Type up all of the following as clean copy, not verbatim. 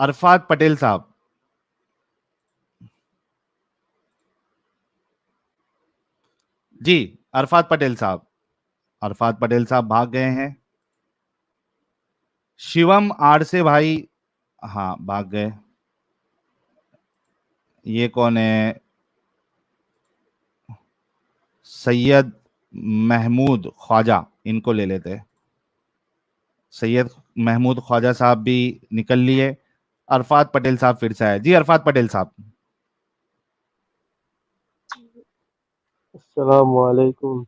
अरफात पटेल साहब। जी, अरफात पटेल साहब। अरफात पटेल साहब भाग गए हैं। शिवम आरसे भाई, हाँ भाग गए। ये कौन है? सैयद महमूद ख्वाजा, इनको ले लेते हैं। सैयद महमूद ख्वाजा साहब भी निकल लिए। अरफात पटेल साहब फिर से आए। जी अरफात पटेल साहब। अस्सलाम वालेकुम।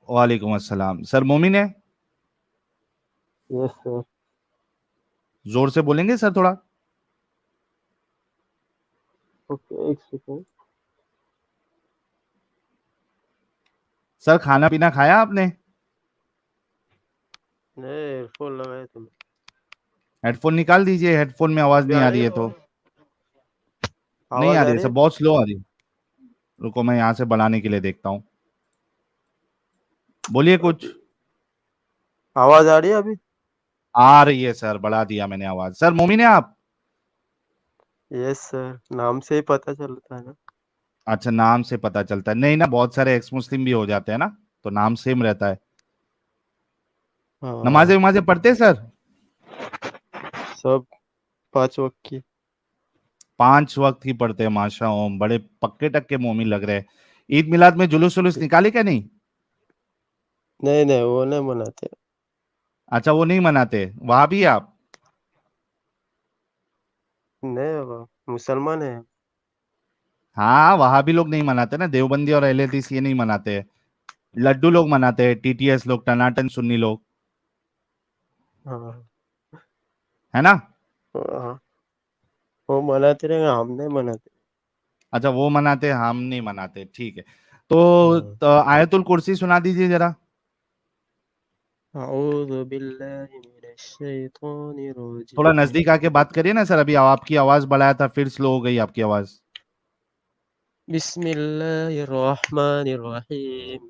वालेकुम अस्सलाम। सर मोमिन है? Yes sir. जोर से बोलेंगे सर थोड़ा? ओके, एक सेकेंड। सर खाना पीना खाया आपने? नहीं, एयरफोन लगाए तुम। हेडफोन निकाल दीजिए, हेडफोन में आवाज अभी नहीं आ आ रही रही है है तो। आवाज? नहीं आ आवाज आ रही है रही सर, है? बहुत स्लो आ रही है। रुको मैं यहां से बढ़ाने के लिए देखता हूँ। बोलिए कुछ। अभी आवाज आ रही है अभी? आ रही है सर, बढ़ा दिया मैंने आवाज। सर मोमिन है आप? यस सर, नाम से ही पता चलता है ना। अच्छा, नाम से पता चलता है। नहीं ना, बहुत सारे एक्स मुस्लिम भी हो जाते हैं ना, तो नाम सेम रहता है। नमाजें हाँ, वमाजें पढ़ते हैं सर? सब 5 वक्त की। 5 वक्त की पढ़ते हैं, माशा ओम, बड़े पक्के टक्के मोमिन लग रहे हैं। ईद मिलाद में जुलूस वुलूस निकाले क्या नहीं? नहीं नहीं, वो नहीं मनाते। अच्छा वो नहीं मनाते, वहां भी आप? नहीं बाबा, मुसलमान है। हाँ वहां भी लोग नहीं मनाते ना, देवबंदी और अहले हदीस ये नहीं मनाते हैं। लड्डू लोग मनाते हैं, टीटीएस लोग, टनाटन सुन्नी लोग, हाँ है ना? हाँ, वो मनाते रहेंगे, हम नहीं मनाते। अच्छा वो मनाते हैं, हम नहीं मनाते, ठीक है। तो आयतुल कुर्सी सुना दीजिए जरा। अऊज़ु बिल्लाहि मिनश शैतानिर थोड़ा रजीम। नजदीक आके बात करिए ना सर, अभी आपकी आवाज बढ़ाया था फिर स्लो हो गई आपकी आवाज। बिस्मिल्लाहिर रहमानिर रहीम।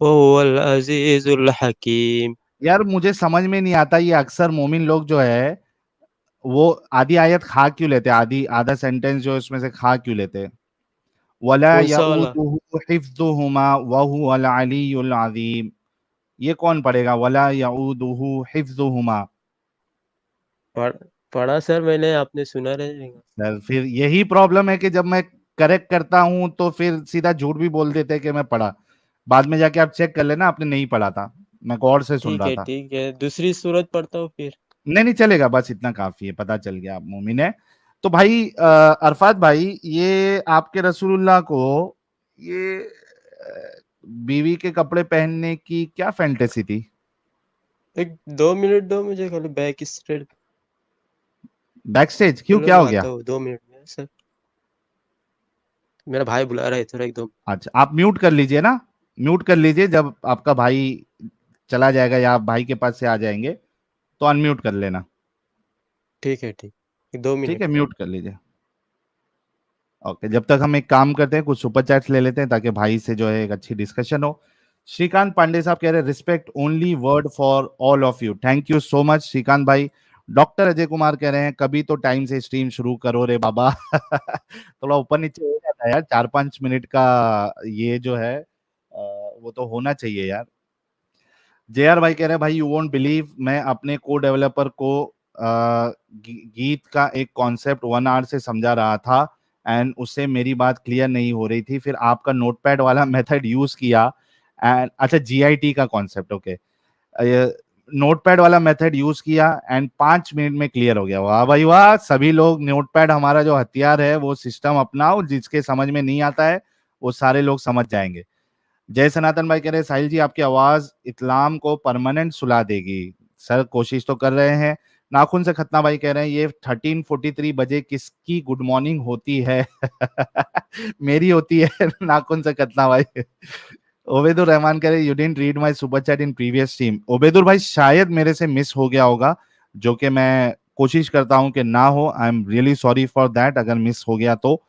वहुवल अज़ीज़ुल हकीम। यार मुझे समझ में नहीं आता, ये अक्सर मोमिन लोग जो है वो आधी आयत खा क्यों लेते हैं, आधी आधा सेंटेंस जो है उसमें से खा क्यों लेते हैं? वला कौन सा वाला? यऊदुहु हिफ्जुहुमा वहुवल अलियुल अज़ीम। ये कौन पढ़ेगा? वला यऊदुहु हिफ्जुहुमा। पढ़ पढ़ा सर मैंने, आपने सुना रहेगा। सर फिर यही प्रॉब्लम है कि जब मैं करेक्ट करता हूं तो फिर सीधा झूठ भी बोल देते हैं कि मैं पढ़ा। बाद में जाके आप चेक कर लेना, आपने नहीं पढ़ा था, मैं गौर से सुन रहा था। ठीक है, दूसरी सूरत पढ़ता हूँ फिर। नहीं नहीं चलेगा, बस इतना काफी है, पता चल गया आप मोमिन है। तो भाई अरफात भाई, ये आपके रसूलुल्लाह को ये बीवी के कपड़े पहनने की क्या फैंटेसी थी? एक 2 मिनट दो मुझे, खाली बैक स्ट्रेट। बैक स्टेज क्यों, चलो क्या मैं हो गया? आता हूँ 2 मिनट में सर। मेरा भाई बुला रहा है इधर एकदम। अच्छा आप म्यूट कर लीजिए ना, म्यूट कर लीजिए, जब आपका भाई चला जाएगा या आप भाई के पास से आ जाएंगे तो अनम्यूट कर लेना। ठीक है, ठीक। 2 मिनट ठीक है, में। म्यूट कर लीजिए। ओके, जब तक हम एक काम करते हैं, कुछ सुपर चैट्स ले लेते हैं ताकि भाई से जो है एक अच्छी डिस्कशन हो। श्रीकांत पांडे साहब कह रहे हैं respect only word for all of you, thank you so much Shrikant भाई। डॉक्टर अजय कुमार कह रहे हैं कभी तो टाइम से स्ट्रीम शुरू करो रे बाबा। थोड़ा ऊपर नीचे हो जाता है यार, 4-5 मिनट का ये जो है वो तो होना चाहिए यार। जेआर भाई कह रहे हैं भाई यू वोंट बिलीव, मैं अपने को डेवलपर को गीत का एक कॉन्सेप्ट 1 आवर से समझा रहा था एंड उससे मेरी बात क्लियर नहीं हो रही थी, फिर आपका नोटपैड वाला मेथड यूज किया एंड अच्छा जीआईटी का कॉन्सेप्ट, ओके, नोटपैड वाला मेथड यूज किया एंड 5 मिनट में क्लियर हो गया। वाह भाई वाह, सभी लोग नोटपैड हमारा जो हथियार है वो सिस्टम अपनाओ, जिसके समझ में नहीं आता है वो सारे लोग समझ जाएंगे। जय सनातन भाई कह रहे हैं साहिल जी आपकी आवाज इस्लाम को परमानेंट सुला देगी। सर कोशिश तो कर रहे हैं, नाखून से खतना भाई कह रहे हैं ये 13:43 बजे किसकी गुड मॉर्निंग होती है? मेरी होती है। नाखून से खतना भाई। ओबेदुर रहमान कह रहे you didn't read my super chat in previous stream. Obaidur भाई शायद मेरे से मिस हो गया होगा, जो कि मैं कोशिश करता हूं कि ना हो। I am really sorry for that अगर मिस हो गया तो।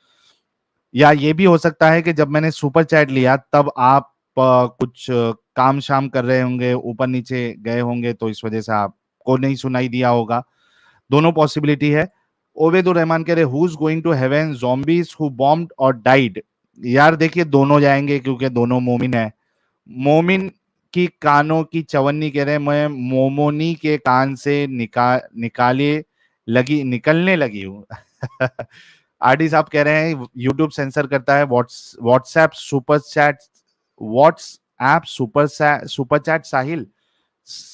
या ये भी हो सकता है कि जब मैंने सुपर चैट लिया तब आप कुछ काम शाम कर रहे होंगे, ऊपर नीचे गए होंगे, तो इस वजह से आपको नहीं सुनाई दिया होगा। दोनों पॉसिबिलिटी है। ओबेदुर रहमान कह रहे who is going to heaven, zombies who bombed और डाइड? यार देखिए दोनों जाएंगे क्योंकि दोनों मोमिन है। मोमिन की कानों की चवन्नी कह रहे हैं मैं मोमोनी के कान से निकाले निकलने लगी हूँ। आरडी साहब कह रहे हैं यूट्यूब सेंसर करता है WhatsApp super chat. WhatsApp super chat Sahil,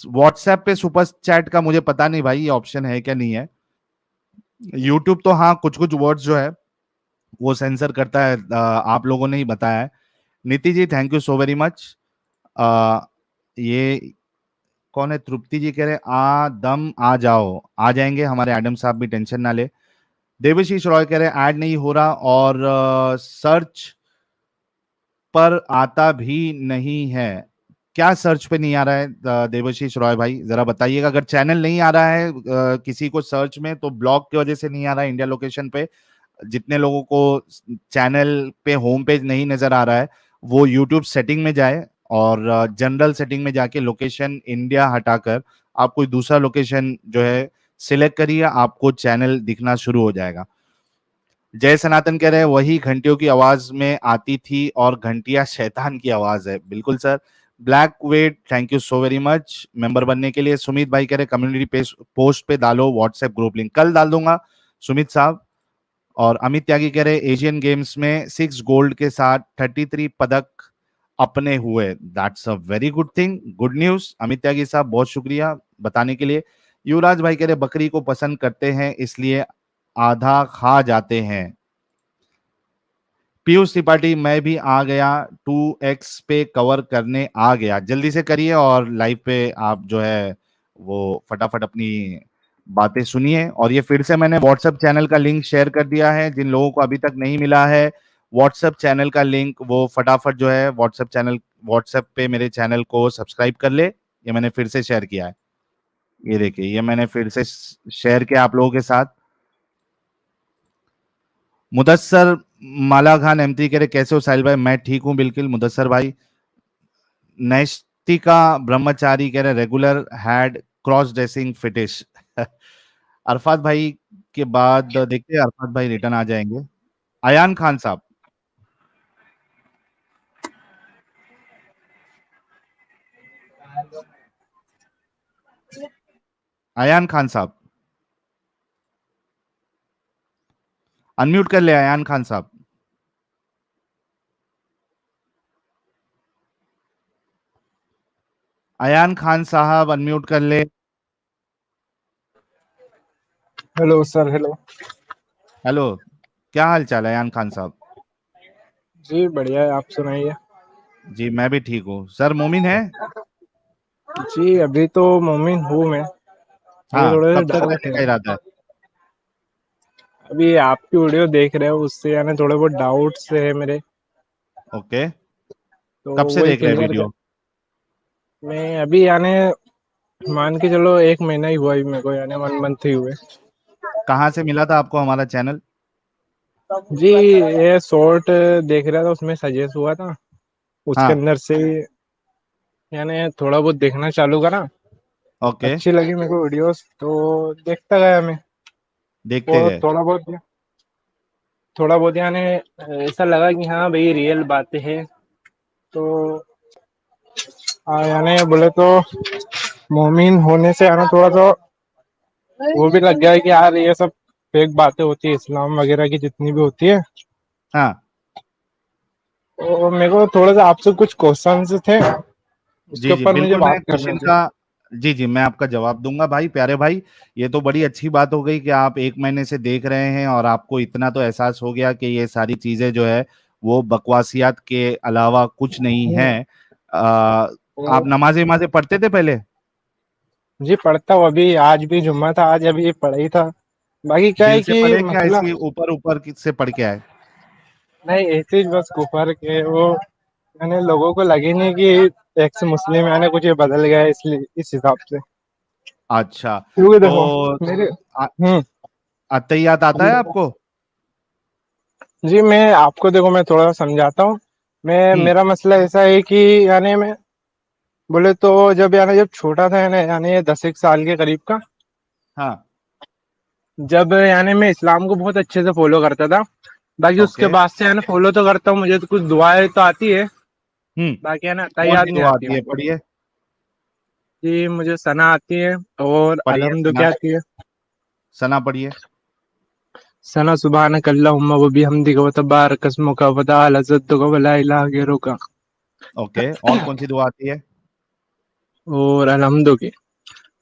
WhatsApp पे सुपर चैट का मुझे पता नहीं भाई, ये ऑप्शन है क्या नहीं है। यूट्यूब तो हाँ कुछ कुछ वर्ड्स जो है वो सेंसर करता है, आप लोगों ने ही बताया है। Niti ji thank you so very much. ये कौन है? तृप्ति जी कह रहे आ दम आ जाओ। आ जाएंगे, हमारे एडम साहब भी टेंशन ना ले। देवशीष रॉय कह रहे ऐड नहीं हो रहा और सर्च पर आता भी नहीं है। क्या सर्च पे नहीं आ रहा है देवशीष रॉय भाई, जरा बताइएगा। अगर चैनल नहीं आ रहा है किसी को सर्च में, तो ब्लॉक की वजह से नहीं आ रहा है इंडिया लोकेशन पे। जितने लोगों को चैनल पे होम पेज नहीं नजर आ रहा है, वो यूट्यूब सेटिंग में जाए और जनरल सेटिंग में जाके लोकेशन इंडिया हटाकर आप कोई दूसरा लोकेशन जो है सिलेक्ट करिए, आपको चैनल दिखना शुरू हो जाएगा। जय सनातन कह रहे हैं वही घंटियों की आवाज में आती थी और घंटियां शैतान की आवाज है। बिल्कुल sir. Black wait thank you so very much member बनने के लिए। सुमित भाई कह रहे कम्युनिटी पोस्ट पे डालो व्हाट्सएप ग्रुप लिंक, कल डाल दूंगा सुमित साहब। और अमित त्यागी कह रहे एशियन गेम्स में 6 गोल्ड के साथ 33 पदक अपने हुए। That's a very good thing, good news Amit Tyagi साहब, बहुत शुक्रिया बताने के लिए। युवराज भाई कह रहे बकरी को पसंद करते हैं इसलिए आधा खा जाते हैं। पीयूष त्रिपाठी मैं भी आ गया, 2x पे कवर करने आ गया, जल्दी से करिए और लाइव पे आप जो है वो फटाफट अपनी बातें सुनिए। और ये फिर से मैंने व्हाट्सएप चैनल का लिंक शेयर कर दिया है, जिन लोगों को अभी तक नहीं मिला है व्हाट्सएप चैनल का लिंक, वो फटाफट जो है व्हाट्सएप पे मेरे चैनल को सब्सक्राइब कर ले। ये मैंने फिर से शेयर किया है, ये देखिए ये मैंने फिर से शेयर किया आप लोगों के साथ। मुदस्सर माला खान एमटी कह रहे कैसे हो साहिल भाई? मैं ठीक हूं बिल्कुल मुदस्सर भाई। नैष्टिका ब्रह्मचारी कह रहे regular had cross dressing फिटिश। Arfat भाई के बाद देखते हैं अरफात भाई रिटर्न आ जाएंगे। अयान खान साहब, अयान खान साहब अनम्यूट कर ले अयान खान साहब। अयान खान साहब अनम्यूट कर ले। Hello sir. हेलो हेलो, क्या हाल चाल है अयान खान साहब? जी, बढ़िया है। आप सुनाइए। जी मैं भी ठीक हूँ सर। मोमिन है? जी, अभी तो मोमिन हूँ मैं। अभी हाँ, थोड़े से कब तक डाउट रहने है। का इरादा है? अभी आपकी वीडियो देख रहे हो, उससे यानी थोड़े बहुत डाउट्स है मेरे, ओके, तो कब से वही देख रहे हैं क्लियर कर। वीडियो? मैं अभी यानी मान के चलो 1 महीना ही हुआ अभी मेरे को, यानी 1 मंथ ही हुए। कहाँ से मिला था आपको हमारा चैनल? जी, ये शॉर्ट देख रहा था, उसमें सजेस्ट हुआ था, उसके हाँ, अंदर से यानी थोड़ा बहुत देखना चालू करा। ओके, अच्छी लगी मेरे को वीडियोस, तो देखता गया मैं। देखते और गए। थोड़ा बहुत यानी ऐसा लगा कि हाँ भाई रियल बातें हैं। तो यानी बोले तो मोमिन होने से आना थोड़ा सा वो भी लग गया है कि यार ये सब फेक बातें होती है, इस्लाम वगैरह की जितनी भी होती है। हाँ तो मेरे को थोड़ा सा आपसे कुछ क्वेश्चंस थे, उसके जी जी ऊपर मुझे बिल्कुल, मैं बात करनी क्वेश्चन थी। का जी जी मैं आपका जवाब दूंगा भाई प्यारे भाई। ये तो बड़ी अच्छी बात हो गई कि आप 1 महीने से देख रहे हैं और आपको इतना तो एहसास हो गया कि ये सारी चीजें जो है वो बकवासियात के अलावा कुछ नहीं है। आ, आप तो नमाजें वमाजें पढ़ते थे पहले? जी पढ़ता हूँ, अभी आज भी जुम्मा था, आज अभी पढ़ा ही था। बाकी क्या है दिल से कि पढ़े क्या मसला ऐसी ऊपर ऊपर से पढ़ के आए? नहीं, ऐसे ही बस कुफर के वो मैंने लोगों को लगे नहीं कि एक्स मुस्लिम यानी कुछ ये बदल गया है, इसलिए इस हिसाब से। अच्छा, क्योंकि तो देखो मेरे आ- हम्म अत्तहियात आता है आपको? जी मैं आपको देखो मैं थोड़ा सा समझाता हूँ। मैं हम्म। मेरा मसला ऐसा है कि यानी मैं बोले तो जब छोटा था यानी यानी 10 एक साल के करीब का, हाँ। जब यानी मैं इस्लाम को बहुत अच्छे से फॉलो करता था। बाकी उसके ओके। बाद से यानी फॉलो तो करता हूँ, मुझे तो कुछ दुआएं तो आती है, हम्म। बाकी है ना कौन याद सी नहीं दुआ आती आती है, हमको। पढ़िए। जी मुझे सना आती है और पढ़िए अलहम्दु सना। क्या आती है। सना पढ़िए। सना सुबहानक अल्लाहुम्मा व बिहम्दिका व तबारक अस्मुका व तआला जद्दुका व ला इलाहा गैरुका। ओके, और कौन सी दुआ आती है? और अलहम्दु की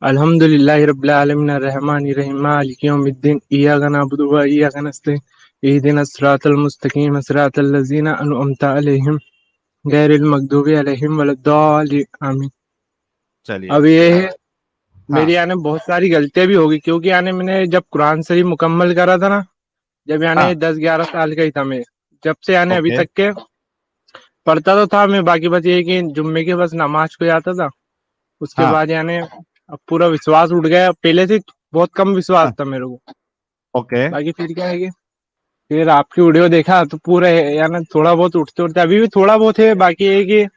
अल्हम्दुलिल्लाहि रब्बिल आलमीन अर्रहमानिर रहीम मालिकि यौमिद्दीन इय्याका नअबुदु व इय्याका नस्तईन इहदिनस सिरातल मुस्तकीम सिरातल लज़ीना अनअमता अलैहिम गैरिल मग़दूबि अलैहिम वलद्दालिन आमीन। चलिए। अब ये है मेरी हाँ। यानी बहुत सारी गलतियां भी होगी, क्योंकि यानी मैंने जब कुरान शरीफ मुकम्मल करा था ना, जब यानी हाँ। 10 11 साल का ही था मैं, जब से यानी अभी ओके। तक के पढ़ता तो था मैं। बाकी बस ये है कि जुम्मे के बस नमाज को जाता था। उसके हाँ। बाद यानी अब पूरा विश्वास उठ गया, पहले से बहुत कम विश्वास हाँ। था मेरे को। ओके। बाकी फिर क्या है कि फिर आपकी वीडियो देखा तो पूरा यानी थोड़ा बहुत उठते उठते अभी भी थोड़ा बहुत है। बाकी ये है कि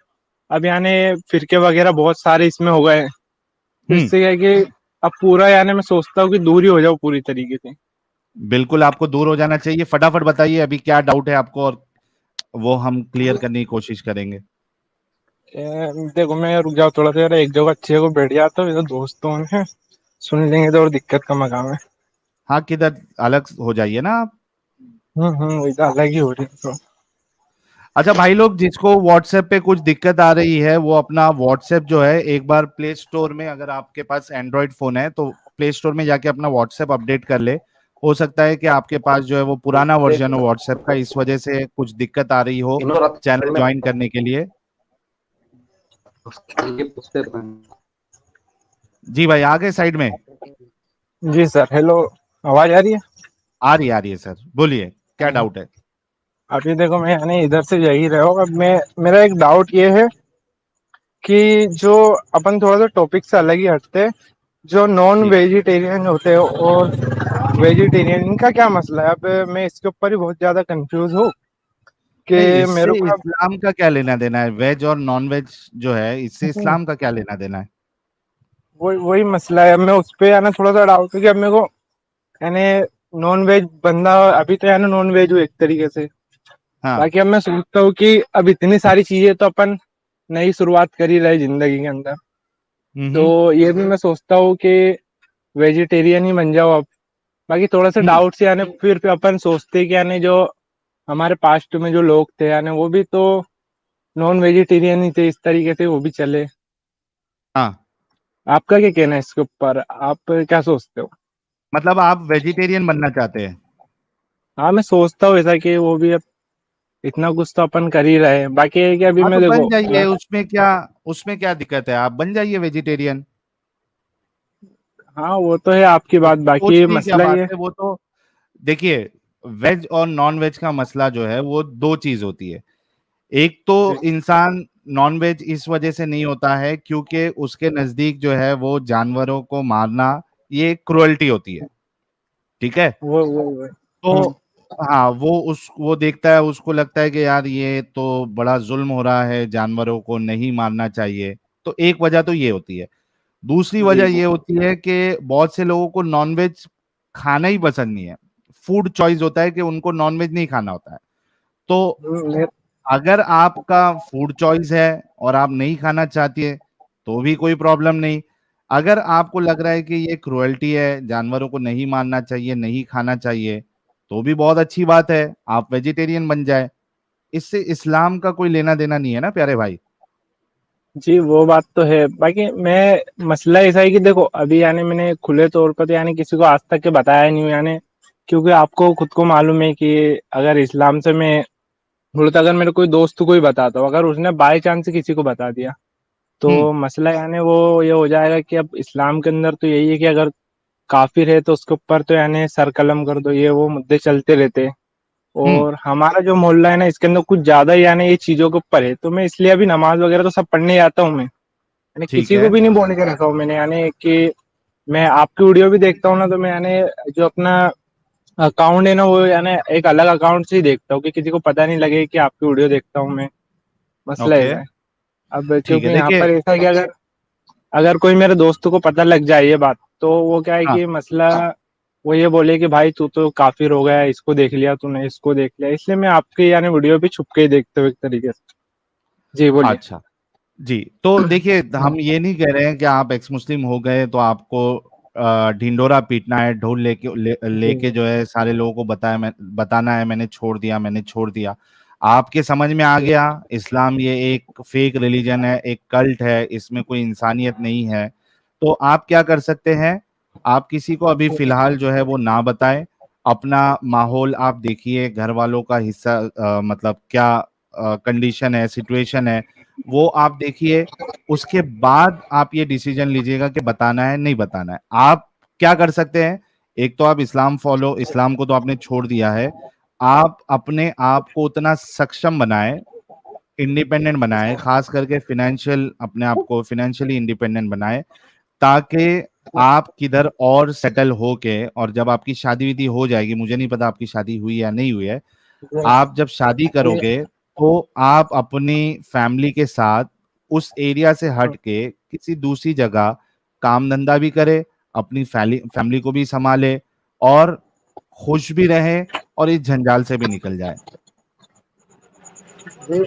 अब यानी फिरके वगैरह बहुत सारे इसमें हो गए हैं, तो हम्म। इससे क्या है कि अब पूरा यानी मैं सोचता हूँ कि दूर ही हो जाओ पूरी तरीके से। बिल्कुल आपको दूर हो जाना चाहिए। फटाफट बताइए अभी क्या डाउट है आपको, और वो हम क्लियर करने की कोशिश करेंगे। देखो मैं रुक जाओ थोड़ा सा यार, एक जगह अच्छी जगह बैठ जाता हूँ, इधर दोस्तों हैं सुन लेंगे तो और दिक्कत का मकाम है। हाँ, किधर अलग हो जाइए ना आप। इधर अलग ही हो रही है तो। अच्छा भाई लोग, जिसको व्हाट्सएप पे कुछ दिक्कत आ रही है वो अपना व्हाट्सएप जो है एक बार प्ले स्टोर में, अगर आपके पास एंड्रॉयड फोन है तो प्ले स्टोर में जाके अपना व्हाट्सएप अपडेट कर ले। हो सकता है कि आपके पास जो है वो पुराना वर्जन हो व्हाट्सएप का, इस वजह से कुछ दिक्कत आ रही हो चैनल ज्वाइन करने के लिए। जी भाई, आ गए साइड में? जी सर, हेलो, आवाज आ रही है? आ रही है सर, बोलिए क्या डाउट है? अभी देखो मैं यानी इधर से जा ही रहा हूँ। अब मैं मेरा एक डाउट ये है कि जो अपन थोड़ा सा टॉपिक से अलग ही हटते हैं, जो नॉन जी। वेजिटेरियन होते हैं और वेजिटेरियन, इनका क्या मसला है? अब मैं इसके ऊपर ही बहुत ज्यादा कंफ्यूज हूँ कि नहीं, इससे मेरे को अब इस्लाम का क्या लेना देना है? वेज और नॉन वेज जो है, इससे इस्लाम का क्या लेना देना है? वही वही मसला है। अब मैं उस पे यानी थोड़ा सा डाउट है कि अब मेरे को यानी नॉन वेज बंदा, अभी तो यानी नॉन वेज हूँ एक तरीके से। हाँ। बाकी अब मैं सोचता हूँ कि अब इतनी सारी चीजें तो अपन नई शुरुआत कर ही रहे जिंदगी के अंदर, हम्म। तो ये भी मैं सोचता हूँ कि वेजिटेरियन ही बन जाओ अब। बाकी थोड़ा सा हम्म। डाउट से यानी फिर अपन सोचते कि यानी जो हमारे पास्ट में जो लोग थे यानी वो भी तो नॉन वेजिटेरियन ही थे, इस तरीके से वो भी चले। हाँ, आपका क्या कहना है इसके ऊपर? आप क्या सोचते हो? मतलब आप वेजिटेरियन बनना चाहते हैं? हाँ मैं सोचता हूँ ऐसा कि वो भी अब इतना कुछ तो अपन कर ही रहे हैं। बाकी है कि अभी हाँ, मैं तो बन देखो जाइए, उसमें क्या दिक्कत है, आप बन जाइए वेजिटेरियन। हाँ वो तो है आपकी बात, बाकी सोचने की क्या मसला बात ये। है, वो तो देखिए, वेज और नॉन वेज का मसला जो है वो दो चीज होती है। एक तो जी इंसान नॉन वेज इस वजह से नहीं होता है क्योंकि उसके नजदीक जो है वो जानवरों को मारना ये क्रुएल्टी होती है। ठीक है। वो तो हाँ, वो देखता है, उसको लगता है कि यार ये तो बड़ा जुल्म हो रहा है, जानवरों को नहीं मारना चाहिए। तो एक वजह तो ये होती है। दूसरी जी वजह ये होती है कि बहुत से लोगों को नॉनवेज खाना ही पसंद नहीं है। फूड चॉइस होता है कि उनको नॉनवेज नहीं खाना होता है। तो मैं अगर आपका फूड चॉइस है और आप नहीं खाना चाहती है तो भी कोई प्रॉब्लम नहीं। अगर आपको लग रहा है कि ये क्रुएल्टी है, जानवरों को नहीं मारना चाहिए, नहीं खाना चाहिए, तो भी बहुत अच्छी बात है, आप वेजिटेरियन बन जाए। इससे इस्लाम का कोई लेना देना नहीं है ना प्यारे भाई। जी वो बात तो है। बाकी मैं मसला ऐसा है कि देखो अभी यानी मैंने खुले तौर पर तो यानी किसी को आज तक के बताया नहीं हूँ यानी, क्योंकि आपको खुद को मालूम है कि अगर इस्लाम से मैं बोलता, अगर मेरे कोई दोस्त कोई बताता हो, अगर उसने बाय चांस किसी को बता दिया तो मसला यानी वो ये हो जाएगा कि अब इस्लाम के अंदर तो यही है कि अगर काफिर है तो उसके ऊपर तो यानी सर कलम कर दो, ये वो मुद्दे चलते रहते हैं। हम्म। और हमारा जो मोहल्ला है ना, इसके अंदर कुछ ज्यादा ही यानी ये चीजों के ऊपर है, तो मैं इसलिए अभी नमाज वगैरह तो सब पढ़ने आता हूँ मैं, यानी ठीक किसी को है। भी नहीं बोल के रखा हूँ मैंने, यानी कि मैं आपकी वीडियो भी देखता हूँ ना, तो मैं यानी जो अपना अकाउंट है ना, वो यानी एक अलग अकाउंट से ही देखता हूँ कि किसी को पता नहीं लगे कि आपकी वीडियो देखता हूँ मैं। मसला ओके। ऐसा है। अब ठीक है, क्योंकि यहाँ देखिए। पर ऐसा है कि अगर अगर कोई मेरे दोस्तों को पता लग जाए ये बात, तो वो क्या है हाँ। कि मसला वो ये बोले कि भाई तू तो काफिर हो गया, इसको देख लिया तूने, इसको देख लिया, इसलिए मैं आपके यानी वीडियो भी छुप के ही देखते हुए एक तरीके से। जी बोलिए। अच्छा। जी, तो देखिए, हम ये नहीं कह रहे हैं कि आप एक्स मुस्लिम हो गए तो आपको ढिंडोरा पीटना है, ढोल लेके जी जो है सारे लोगों को बताना है मैंने छोड़ दिया, मैंने छोड़ दिया। आपके समझ में आ गया इस्लाम ये एक फेक रिलीजन है, एक कल्ट है, इसमें कोई इंसानियत नहीं है। तो आप क्या कर सकते हैं, आप किसी को अभी फिलहाल जो है वो ना बताएं। अपना माहौल आप देखिए, घर वालों का हिस्सा मतलब क्या कंडीशन है, सिचुएशन है, वो आप देखिए। उसके बाद आप ये डिसीजन लीजिएगा कि बताना है नहीं बताना है। आप क्या कर सकते हैं, एक तो आप इस्लाम को तो आपने छोड़ दिया है। आप अपने आप को उतना सक्षम बनाए, इंडिपेंडेंट बनाए, खास करके फिनेंशियल, अपने आप को फिनेंशियली इंडिपेंडेंट बनाए, ताकि आप किधर और सेटल होके, और जब आपकी शादी विधि हो जाएगी, मुझे नहीं पता आपकी शादी हुई या नहीं हुई है, आप जब शादी करोगे तो आप अपनी फैमिली के साथ उस एरिया से हट के किसी दूसरी जगह काम धंधा भी करे, अपनी फैमिली को भी संभाले, और खुश भी रहे, और इस जंजाल से भी निकल जाए। जी।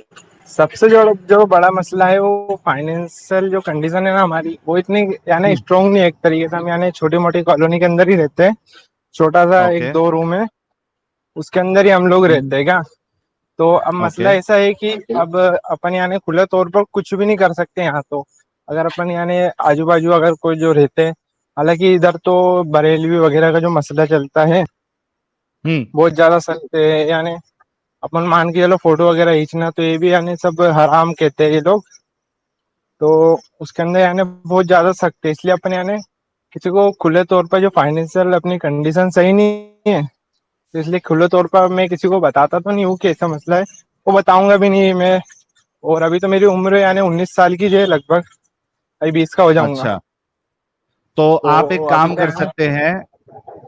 सबसे जो जो बड़ा मसला है वो फाइनेंशियल जो कंडीशन है ना हमारी, वो इतनी यानी हम्म। स्ट्रोंग नहीं है। एक तरीके से हम यानी छोटी मोटी कॉलोनी के अंदर ही रहते हैं, छोटा सा एक ओके। दो रूम है, उसके अंदर ही हम लोग हम्म। रहते हैं क्या। तो अब ओके। मसला ऐसा है कि अब अपन यानी खुले तौर पर कुछ भी नहीं कर सकते यहाँ तो। अगर अपन यानी आजू बाजू अगर कोई जो रहते हैं, हालांकि इधर तो बरेलवी वगैरह का जो मसला चलता है हम्म। बहुत ज्यादा सख्त है, यानी अपन मान के चलो फोटो वगैरह खींचना तो ये भी यानी सब हराम कहते हैं ये लोग। तो उसके अंदर यानी बहुत ज्यादा सख्त है, इसलिए अपन यानी किसी को खुले तौर पर, जो फाइनेंशियल अपनी कंडीशन सही नहीं है, तो इसलिए खुले तौर पर मैं किसी को बताता तो नहीं हूँ कि ऐसा मसला है, वो बताऊंगा भी नहीं मैं। और अभी तो मेरी उम्र यानी 19 साल की जो है लगभग, अभी 20 का हो जाऊंगा। अच्छा, तो आप एक तो अभी काम तो कर सकते हैं,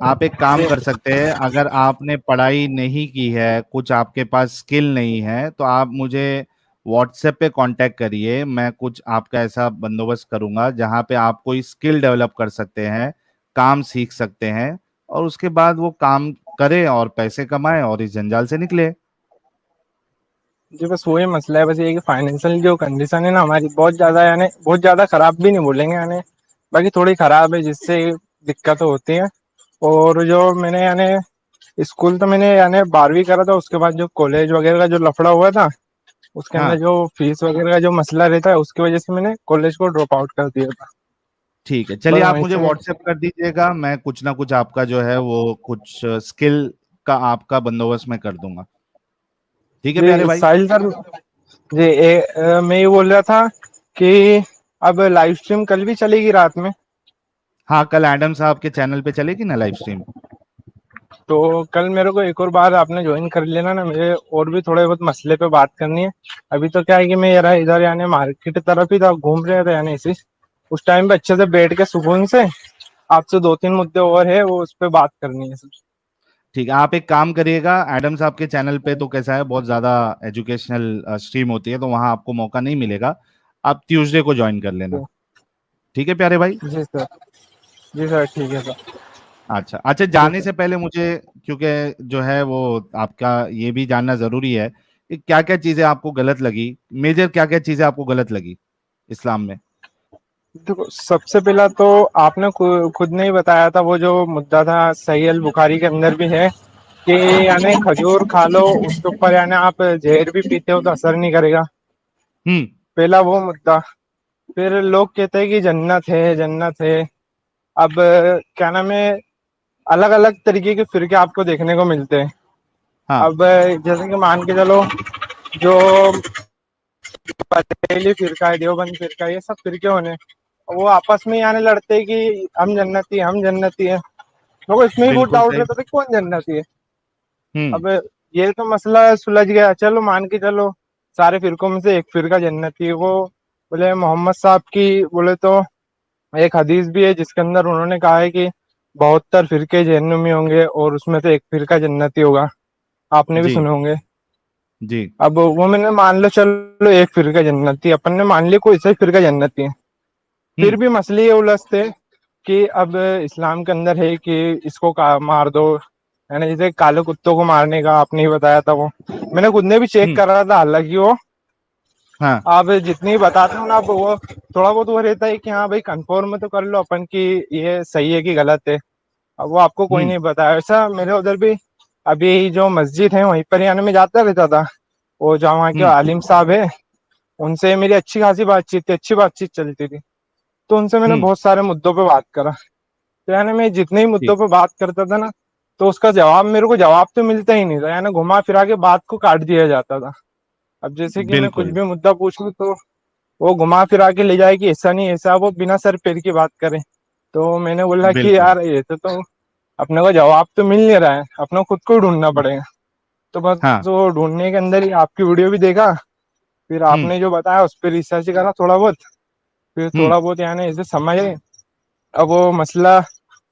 आप एक काम कर सकते हैं, अगर आपने पढ़ाई नहीं की है, कुछ आपके पास स्किल नहीं है, तो आप मुझे व्हाट्सएप पे कांटेक्ट करिए। मैं कुछ आपका ऐसा बंदोबस्त करूंगा जहां पे आप कोई स्किल डेवलप कर सकते हैं, काम सीख सकते हैं, और उसके बाद वो काम करें और पैसे कमाएं और इस जंजाल से निकले। जी बस वही मसला है, बस ये कि फाइनेंशियल जो कंडीशन है ना हमारी बहुत ज्यादा, यानी बहुत ज्यादा खराब भी नहीं बोलेंगे यानी, बाकी थोड़ी खराब है, जिससे दिक्कतें होती हैं। और जो मैंने यानी स्कूल तो मैंने यानी 12वीं करा था, उसके बाद जो कॉलेज वगैरह का जो लफड़ा हुआ था, उसके अंदर हाँ, जो फीस वगैरह का जो मसला रहता है, उसकी वजह से मैंने कॉलेज को ड्रॉप आउट कर दिया था। ठीक है, चलिए बस आप वहीं मुझे से। व्हाट्सएप कर दीजिएगा, मैं कुछ ना कुछ आपका जो है वो कुछ स्किल का आपका बंदोबस्त मैं कर दूंगा। ठीक है प्यारे जी भाई। साहिल सर। जी मैं ये बोल रहा था कि अब लाइव स्ट्रीम कल भी चलेगी रात में। हाँ, कल एडम साहब के चैनल पे चलेगी ना लाइव स्ट्रीम। तो कल मेरे को एक और बार आपने ज्वाइन कर लेना ना, मुझे और भी थोड़े बहुत मसले पे बात करनी है। अभी तो क्या है कि मैं यार इधर यानी मार्केट तरफ ही था, घूम रहे थे यानी इसी उस टाइम पे अच्छे से बैठ के सुकून से आपसे दो तीन मुद्दे और है, वो उस पर बात करनी है सर। ठीक है, आप एक काम करिएगा, एडम साहब के चैनल पे तो कैसा है, बहुत ज्यादा एजुकेशनल स्ट्रीम होती है, तो वहां आपको मौका नहीं मिलेगा। आप ट्यूसडे को ज्वाइन कर लेना। ठीक है प्यारे भाई। जी सर। जी सर ठीक है सर। अच्छा अच्छा, ठीक जाने है। से पहले मुझे, क्योंकि जो है वो आपका ये भी जानना जरूरी है कि क्या क्या चीजें आपको गलत लगी, मेजर क्या क्या चीजें आपको गलत लगी इस्लाम में। देखो सबसे पहला तो आपने खुद ने ही बताया था, वो जो मुद्दा था सही अल बुखारी के अंदर भी है कि यानी खजूर खा लो उसके ऊपर यानी आप जहर भी पीते हो तो असर नहीं करेगा। हम्म। पहला वो मुद्दा। फिर लोग कहते हैं कि जन्नत है जन्नत है। अब क्या नाम है, अलग अलग तरीके के फिरके आपको देखने को मिलते हैं। हाँ। अब जैसे कि मान के चलो, जो बरेली फिरका है, देवबंद फिरका है, ये सब फिरके होने, वो आपस में यानी लड़ते हैं कि हम जन्नती हैं, हम जन्नती हैं। मेरे को इसमें ही बहुत बिल्कुल डाउट सही। रहता था कौन जन्नती है। हम्म। अब ये तो मसला सुलझ गया, चलो मान के चलो सारे फिरकों में से एक फिरका जन्नती है। वो बोले मोहम्मद साहब की बोले तो एक हदीस भी है जिसके अंदर उन्होंने कहा है कि 72 फिरके जहन्नुमी होंगे और उसमें से एक फिरका जन्नती होगा, आपने भी जी सुने होंगे। जी। अब वो मैंने मान लो चलो एक फिरका जन्नती, अपन ने मान लिया कोई सा फिरका जन्नती है, फिर हम्म भी मसले ये उलझते कि अब इस्लाम के अंदर है कि इसको मार दो, है ना, जैसे काले कुत्तों को मारने का आपने ही बताया था। वो मैंने खुद ने भी चेक हम्म। करा था, हालांकि वो हाँ। आप जितनी बताते हो ना, आप वो थोड़ा बहुत वो रहता है कि हाँ भाई कंफर्म तो कर लो अपन की ये सही है कि गलत है। अब वो आपको कोई हम्म नहीं बताया। ऐसा मेरे उधर भी अभी जो मस्जिद है वहीं पर यानी मैं जाता रहता था, वो जहाँ वहाँ के हम्म आलिम साहब है, उनसे मेरी अच्छी खासी बातचीत थी, अच्छी बातचीत चलती थी। तो उनसे मैंने हम्म। बहुत सारे मुद्दों पे बात करा। तो यानी मैं जितने ही मुद्दों ठीक। पे बात करता था ना, तो उसका जवाब मेरे को जवाब तो मिलता ही नहीं था, यानी घुमा फिरा के बात को काट दिया जाता था। अब जैसे कि मैं कुछ बिल्कुल। भी मुद्दा पूछूं तो वो घुमा फिरा के ले जाए कि ऐसा नहीं ऐसा, वो बिना सर पैर की बात करे। तो मैंने बोला कि बिल्कुल। यार ये तो अपने को जवाब तो मिल नहीं रहा है, अपने को खुद को ही ढूंढना पड़ेगा। तो बस हाँ। वो ढूंढने के अंदर ही आपकी वीडियो भी देखा, फिर हम्म आपने जो बताया उस पर रिसर्च करा थोड़ा बहुत, फिर हम्म। थोड़ा बहुत यानी ऐसे समझे। अब वो मसला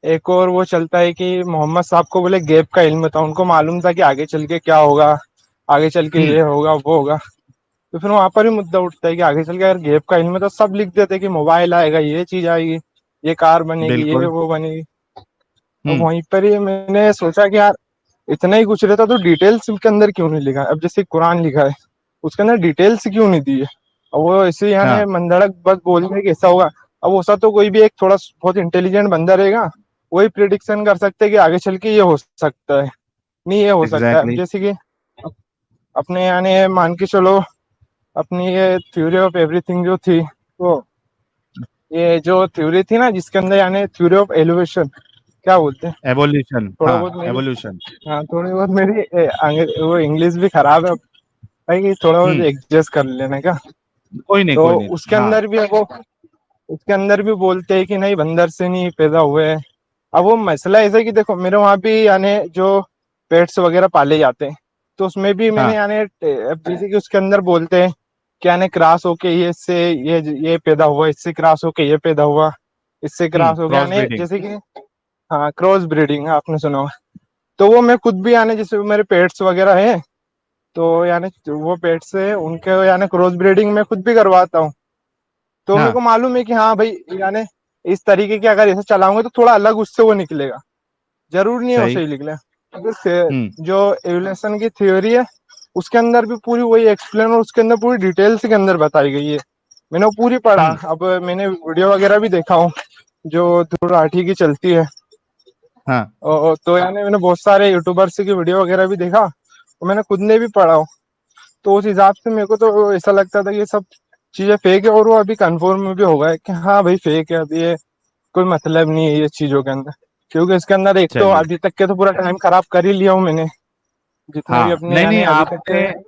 एक और वो चलता है कि मोहम्मद साहब को बोले गैप का इल्म था, उनको मालूम था कि आगे चल के क्या होगा, आगे चल के हम्म। ये होगा वो होगा। तो फिर वहां पर ही मुद्दा उठता है कि आगे चल के अगर गैप का इल्म है तो सब लिख देते कि मोबाइल आएगा, ये चीज आएगी, ये कार बनेगी, ये बिल्कुल। वो बनेगी। और हम्म। वहीं पर ही मैंने सोचा कि यार इतना ही कुछ रहता तो डिटेल्स के अंदर क्यों नहीं लिखा है। अब जैसे कुरान लिखा है उसके अंदर डिटेल्स क्यों नहीं दी है। अब वो ऐसे यानी हाँ। मंदड़क बस बोल रहे कि ऐसा होगा। अब ऐसा तो कोई भी एक थोड़ा बहुत इंटेलिजेंट बंदा रहेगा, वही प्रिडिक्शन कर सकते हैं कि आगे चल के ये हो सकता है, नहीं ये हो सकता है। अब एग्जैक्टली। जैसे कि अपने यानी मान के चलो अपनी ये थ्योरी ऑफ एवरीथिंग जो थी, वो ये जो थ्योरी थी ना जिसके अंदर यानी थ्योरी ऑफ एलिवेशन क्या बोलते हैं, एवोल्यूशन। थोड़ा हाँ। बहुत मेरी, एवोल्यूशन। हाँ थोड़ी बहुत मेरी वो इंग्लिश भी खराब है भाई, कि थोड़ा बहुत हम्म। एडजस्ट कर लेने का। कोई नहीं, तो कोई नहीं। उसके हाँ। अंदर भी वो उसके अंदर भी बोलते हैं कि नहीं बंदर से नहीं पैदा हुए हैं। अब वो मसला ऐसा है कि देखो मेरे वहां भी यानी जो पेट्स वगैरह पाले जाते हैं, तो उसमें भी मैंने हाँ। यानी जैसे कि उसके अंदर बोलते हैं कि यानी क्रॉस होके ये इससे ये पैदा हुआ, इससे क्रॉस होके ये पैदा हुआ, इससे क्रॉस हो गया, क्रॉस यानी ब्रीडिंग। जैसे कि हाँ क्रॉस ब्रीडिंग आपने सुना होगा। तो वो मैं खुद भी यानी जैसे मेरे पेट्स वगैरह हैं, तो यानी वो पेट्स है उनके यानी क्रॉस ब्रीडिंग मैं खुद भी करवाता हूँ। तो मेरे को हाँ। मालूम है कि हाँ भाई यानी इस तरीके के अगर ऐसे चलाऊंगे तो थोड़ा अलग उससे वो निकलेगा, जरूर नहीं है वो सही। सही निकले। हम्म। जो एवोल्यूशन की थ्योरी है उसके अंदर भी पूरी वही एक्सप्लेन और उसके अंदर पूरी डिटेल्स के अंदर बताई गई है। मैंने वो पूरी पढ़ा। हम्म। अब मैंने वीडियो वगैरह भी देखा हूँ जो ध्रुव राठी की चलती है। हाँ। तो यानी मैंने बहुत सारे यूट्यूबर्स की वीडियो वगैरह भी देखा और मैंने खुद ने भी पढ़ा हो। तो उस हिसाब से मेरे को तो ऐसा लगता था कि ये सब चीजें फेक है, और वो अभी कंफर्म भी हो गया है कि हाँ भाई फेक है, अभी ये कोई मतलब नहीं है ये चीजों के अंदर। क्योंकि इसके अंदर एक तो चलिए। अभी तक के तो पूरा टाइम खराब कर ही लिया हूँ मैंने, जितने भी हाँ, अपने नहीं यानी नहीं, अभी तक के। आपने,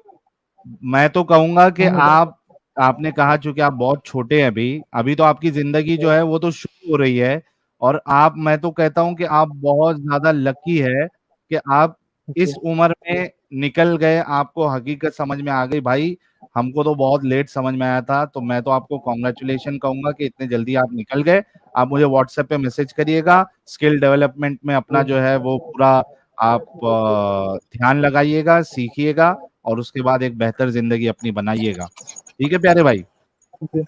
मैं तो कहूंगा कि बताओ। आपने कहा चूंकि आप बहुत छोटे हैं अभी, अभी तो आपकी जिंदगी जो है वो तो शुरू हो रही है। और आप, मैं तो कहता हूं कि आप बहुत ज्यादा लकी है कि आप जी इस उम्र में निकल गए, आपको हकीकत समझ में आ गई भाई। हमको तो बहुत लेट समझ में आया था, तो मैं तो आपको कॉन्ग्रेचुलेशन कहूंगा कि इतने जल्दी आप निकल गए। आप मुझे व्हाट्सएप पे मैसेज करिएगा, स्किल डेवलपमेंट में अपना जो है वो पूरा आप ध्यान लगाइएगा, सीखिएगा, और उसके बाद एक बेहतर जिंदगी अपनी बनाइएगा। ठीक है प्यारे भाई। जी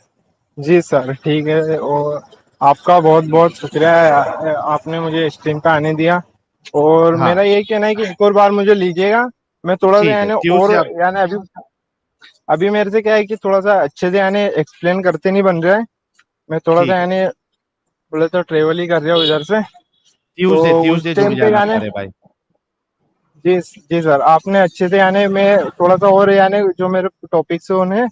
जी सर ठीक है। और आपका बहुत बहुत शुक्रिया है, आपने मुझे स्ट्रीम पे आने दिया। और हाँ। मेरा यही कहना है कि एक और बार मुझे लीजिएगा, मैं थोड़ा सा ठीक है, यानी और ट्यूसडे आप। यानी अभी अभी मेरे से क्या है कि थोड़ा सा अच्छे से यानी एक्सप्लेन करते नहीं बन रहा है। मैं थोड़ा सा ठीक है, यानी बोले तो ट्रेवल ही कर रहा हूँ इधर से। तो ट्यूसडे उस ट्यूसडे जुड़ टाइम पे जाना यानी प्यारे भाई। जी जी सर आपने अच्छे से यानी मैं थोड़ा सा और यानी जो मेरे टॉपिक्स हैं उन्हें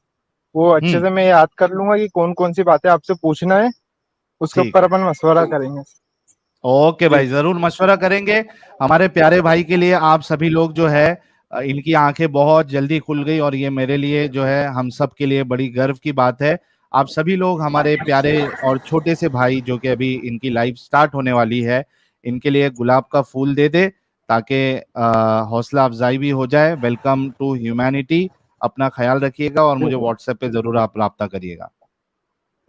वो अच्छे हम्म। से मैं याद कर लूंगा कि कौन कौन सी बातें आपसे पूछना है, उसके ठीक ऊपर है। अपन मशवरा करेंगे। ओके जी भाई, जरूर मशवरा करेंगे। हमारे प्यारे भाई के लिए आप सभी लोग जो है इनकी आंखें बहुत जल्दी खुल गई और ये मेरे लिए जो है हम सब के लिए बड़ी गर्व की बात है। आप सभी लोग हमारे प्यारे और छोटे से भाई जो कि अभी इनकी लाइफ स्टार्ट होने वाली है, इनके लिए गुलाब का फूल दे दे ताकि हौसला अफजाई भी हो जाए। Welcome to humanity. अपना ख्याल रखिएगा और मुझे व्हाट्सएप पे जरूर आप राब्ता करिएगा।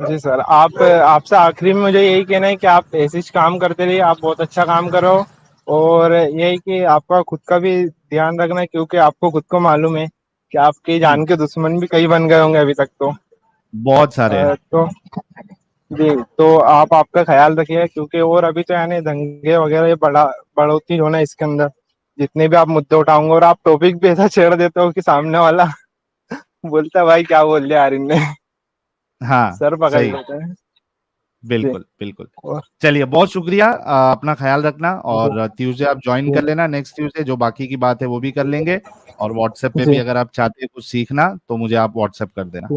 जी सर, आप आपसे आखिरी में मुझे यही कहना है कि आप ऐसे ही काम करते रहिए, आप बहुत अच्छा काम करो। और यही कि आपका खुद का भी ध्यान रखना है, क्योंकि आपको खुद को मालूम है कि आपके जान के दुश्मन भी कई बन गए होंगे अभी तक तो। बहुत सारे हैं। तो जी, तो आप आपका ख्याल रखिए, क्योंकि और अभी तो यानी दंगे वगैरह ये बढ़ोतरी होना है इसके अंदर। जितने भी आप मुद्दे उठाओगे और आप टॉपिक भी ऐसा छेड़ देते हो कि सामने वाला बोलता है भाई क्या बोल दिया यार इनने, हाँ सर पकड़ सही, लेते हैं। जी। बिल्कुल बिल्कुल। और चलिए बहुत शुक्रिया, अपना ख्याल रखना जी और ट्यूसडे आप ज्वाइन कर लेना। नेक्स्ट ट्यूसडे जो बाकी की बात है वो भी कर लेंगे और व्हाट्सएप पे भी जी अगर आप चाहते हैं कुछ सीखना तो मुझे आप व्हाट्सएप कर देना।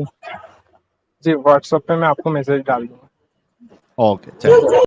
जी, व्हाट्सएप पे मैं आपको मैसेज डाल दूंगा। ओके चलिए।